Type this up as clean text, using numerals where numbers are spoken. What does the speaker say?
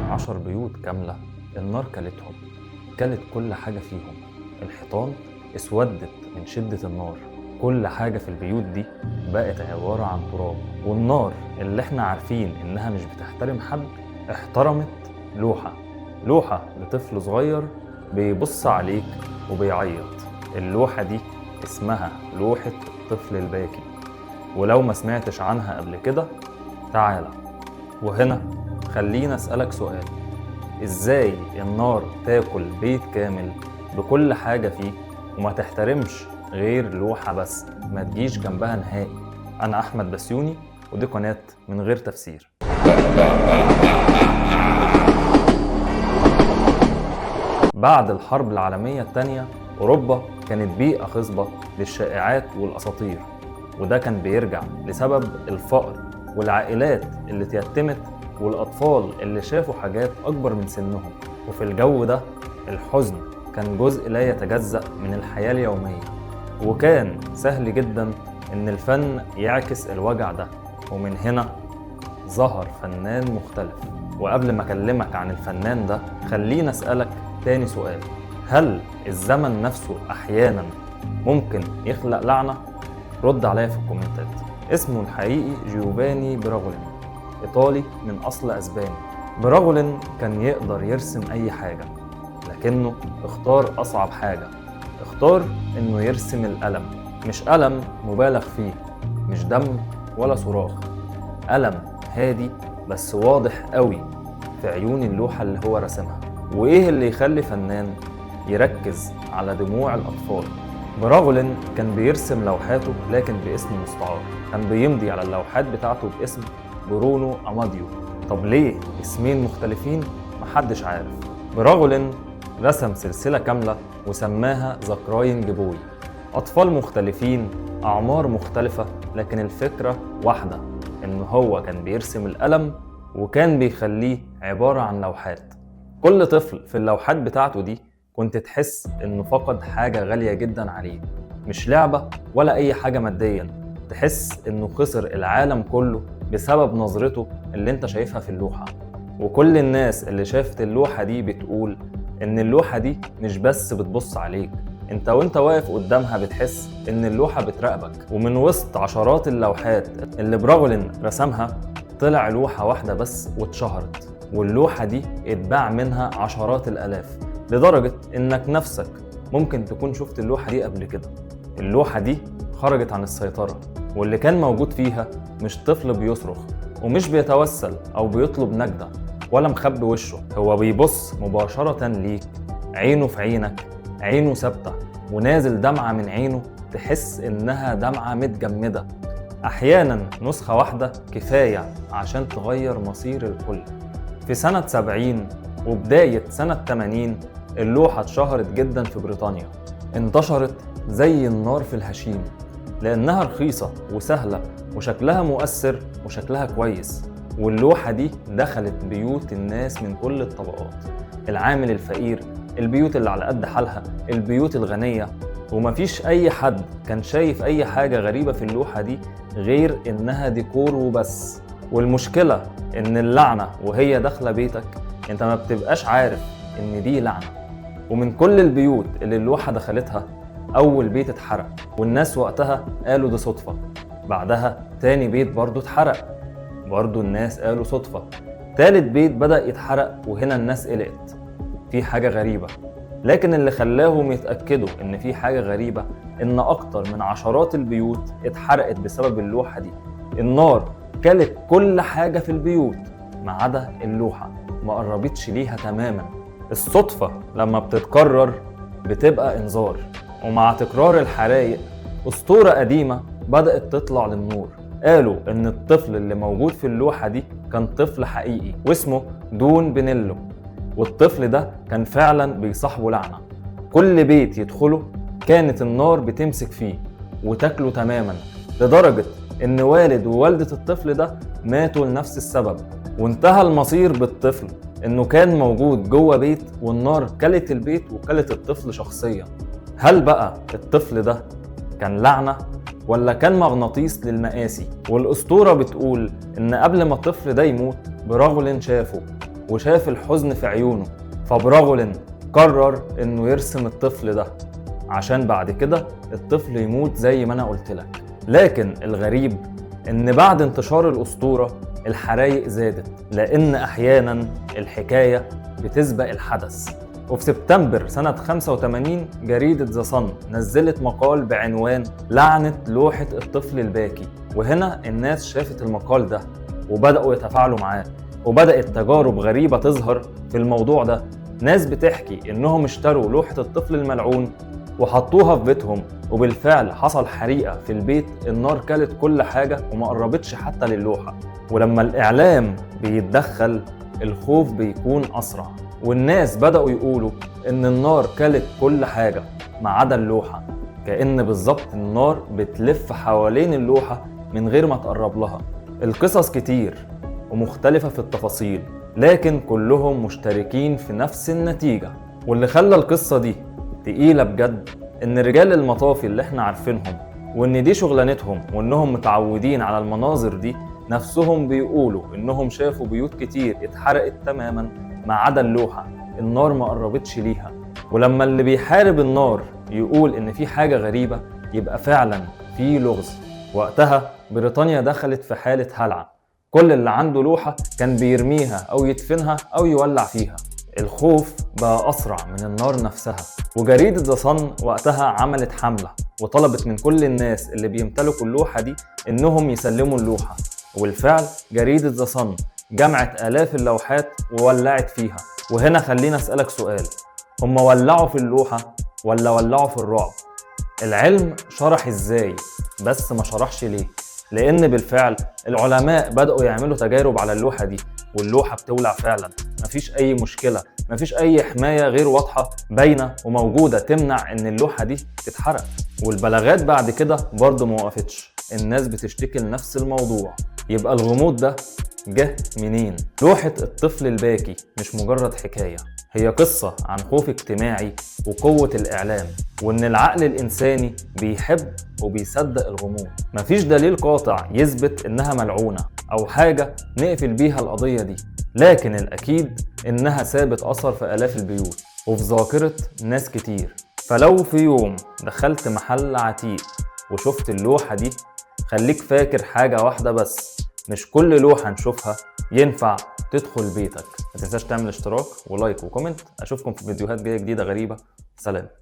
10 بيوت كاملة النار كلتهم، كلت كل حاجة فيهم. الحيطان اسودت من شدة النار، كل حاجة في البيوت دي بقت عبارة عن تراب. والنار اللي احنا عارفين انها مش بتحترم حد احترمت لوحة لطفل صغير بيبص عليك وبيعيط. اللوحة دي اسمها لوحة الطفل الباكي، ولو ما سمعتش عنها قبل كده تعالى. وهنا خلينا اسألك سؤال: ازاي النار تاكل بيت كامل بكل حاجة فيه وما تحترمش غير لوحة بس، ما تجيش جنبها نهائي؟ انا احمد بسيوني ودي قناة من غير تفسير. بعد الحرب العالمية الثانية أوروبا كانت بيئة خصبة للشائعات والأساطير، وده كان بيرجع لسبب الفقر والعائلات اللي اتيتمت والأطفال اللي شافوا حاجات أكبر من سنهم. وفي الجو ده الحزن كان جزء لا يتجزأ من الحياة اليومية، وكان سهل جدا إن الفن يعكس الوجع ده. ومن هنا ظهر فنان مختلف. وقبل ما أكلمك عن الفنان ده خلينا أسألك تاني سؤال: هل الزمن نفسه أحيانا ممكن يخلق لعنة؟ رد عليا في الكومنتات. اسمه الحقيقي جيوفاني براغولين، إيطالي من أصل أسباني. براغولين كان يقدر يرسم أي حاجة، لكنه اختار أصعب حاجة، اختار إنه يرسم الألم. مش ألم مبالغ فيه، مش دم ولا صراخ، ألم هادي بس واضح قوي في عيون اللوحة اللي هو رسمها. وإيه اللي يخلي فنان يركز على دموع الأطفال؟ براغولين كان بيرسم لوحاته لكن باسم مستعار، كان بيمضي على اللوحات بتاعته باسم برونو أماديو. طب ليه اسمين مختلفين؟ محدش عارف. براغولين رسم سلسلة كاملة وسماها ذا كراينج بوي. أطفال مختلفين، أعمار مختلفة، لكن الفكرة واحدة، إن هو كان بيرسم الألم وكان بيخليه عبارة عن لوحات. كل طفل في اللوحات بتاعته دي كنت تحس إنه فقد حاجة غالية جدا عليه، مش لعبة ولا أي حاجة ماديا، تحس إنه خسر العالم كله بسبب نظرته اللي انت شايفها في اللوحة. وكل الناس اللي شافت اللوحة دي بتقول إن اللوحة دي مش بس بتبص عليك، انت وانت واقف قدامها بتحس إن اللوحة بتراقبك. ومن وسط عشرات اللوحات اللي براغولين رسمها طلع لوحة واحدة بس واتشهرت، واللوحة دي اتباع منها عشرات الآلاف، لدرجة إنك نفسك ممكن تكون شفت اللوحة دي قبل كده. اللوحة دي خرجت عن السيطرة، واللي كان موجود فيها مش طفل بيصرخ ومش بيتوسل أو بيطلب نجدة ولا مخبي وشه، هو بيبص مباشرة ليك، عينه في عينك، عينه ثابتة ونازل دمعة من عينه تحس إنها دمعة متجمدة. أحيانا نسخة واحدة كفاية عشان تغير مصير الكل. في سنة 70 وبداية سنة 80 اللوحة اتشهرت جدا في بريطانيا، انتشرت زي النار في الهشيم لأنها رخيصة وسهلة وشكلها مؤثر وشكلها كويس. واللوحة دي دخلت بيوت الناس من كل الطبقات، العامل الفقير، البيوت اللي على قد حالها، البيوت الغنية، ومفيش أي حد كان شايف أي حاجة غريبة في اللوحة دي غير إنها ديكور وبس. والمشكلة إن اللعنة وهي داخلة بيتك أنت ما بتبقاش عارف إن دي لعنة. ومن كل البيوت اللي اللوحة دخلتها أول بيت اتحرق، والناس وقتها قالوا ده صدفة. بعدها تاني بيت برضو اتحرق، برضو الناس قالوا صدفة. تالت بيت بدأ يتحرق وهنا الناس قلقت، في حاجة غريبة. لكن اللي خلاهم يتأكدوا إن في حاجة غريبة إن أكتر من عشرات البيوت اتحرقت بسبب اللوحة دي. النار كلت كل حاجة في البيوت ما عدا اللوحة، ما قربتش ليها تماما. الصدفة لما بتتكرر بتبقى إنذار. ومع تكرار الحرايق أسطورة قديمة بدأت تطلع للنور. قالوا إن الطفل اللي موجود في اللوحة دي كان طفل حقيقي واسمه دون بينيلو، والطفل ده كان فعلا بيصاحبه لعنة. كل بيت يدخله كانت النار بتمسك فيه وتاكله تماما، لدرجة إن والد ووالدة الطفل ده ماتوا لنفس السبب. وانتهى المصير بالطفل إنه كان موجود جوه بيت والنار كلت البيت وكلت الطفل شخصيا. هل بقى الطفل ده كان لعنة ولا كان مغناطيس للمآسي؟ والأسطورة بتقول إن قبل ما الطفل ده يموت براغولين شافه وشاف الحزن في عيونه، فبرغل قرر انه يرسم الطفل ده عشان بعد كده الطفل يموت زي ما انا قلت لك. لكن الغريب ان بعد انتشار الاسطورة الحرايق زادت، لان احيانا الحكاية بتسبق الحدث. وفي سبتمبر سنة 85 جريدة ذا صن نزلت مقال بعنوان لعنة لوحة الطفل الباكي، وهنا الناس شافت المقال ده وبدأوا يتفاعلوا معاه، وبدأت تجارب غريبة تظهر في الموضوع ده. ناس بتحكي انهم اشتروا لوحة الطفل الملعون وحطوها في بيتهم، وبالفعل حصل حريقة في البيت، النار كلت كل حاجة وما قربتش حتى للوحة. ولما الإعلام بيتدخل الخوف بيكون أسرع، والناس بدأوا يقولوا إن النار كلت كل حاجة ما عدا اللوحة، كأن بالظبط النار بتلف حوالين اللوحة من غير ما تقرب لها. القصص كتير ومختلفة في التفاصيل، لكن كلهم مشتركين في نفس النتيجة. واللي خلى القصة دي تقيلة بجد إن رجال المطافي اللي احنا عارفينهم وإن دي شغلانتهم وإنهم متعودين على المناظر دي نفسهم بيقولوا إنهم شافوا بيوت كتير اتحرقت تماما ما عدا اللوحة، النار ما قربتش ليها. ولما اللي بيحارب النار يقول إن في حاجة غريبة يبقى فعلا في لغز. وقتها بريطانيا دخلت في حالة هلع، كل اللي عنده لوحة كان بيرميها أو يدفنها أو يولع فيها. الخوف بقى أسرع من النار نفسها، وجريدة ذا صن وقتها عملت حملة وطلبت من كل الناس اللي بيمتلكوا اللوحة دي إنهم يسلموا اللوحة. وبالفعل جريدة ذا صن جمعت آلاف اللوحات وولعت فيها. وهنا خلينا أسألك سؤال، هم ولعوا في اللوحة ولا ولعوا في الرعب؟ العلم شرح إزاي بس ما شرحش ليه، لأن بالفعل العلماء بدأوا يعملوا تجارب على اللوحة دي، واللوحة بتولع فعلا، مفيش أي مشكلة، مفيش أي حماية غير واضحة باينة وموجودة تمنع إن اللوحة دي تتحرق. والبلاغات بعد كده برضه موقفتش، الناس بتشتكي لنفس الموضوع. يبقى الغموض ده جه منين؟ لوحة الطفل الباكي مش مجرد حكاية، هي قصة عن خوف اجتماعي وقوة الإعلام، وإن العقل الإنساني بيحب وبيصدق الغموض. مفيش دليل قاطع يثبت إنها ملعونة أو حاجة نقفل بيها القضية دي، لكن الأكيد إنها سابت أثر في آلاف البيوت وفي ذاكرة ناس كتير. فلو في يوم دخلت محل عتيق وشفت اللوحة دي، خليك فاكر حاجة واحدة بس، مش كل لوحة نشوفها ينفع تدخل بيتك. ما تنساش تعمل اشتراك ولايك وكومنت. اشوفكم في فيديوهات جاية جديدة غريبة. سلام.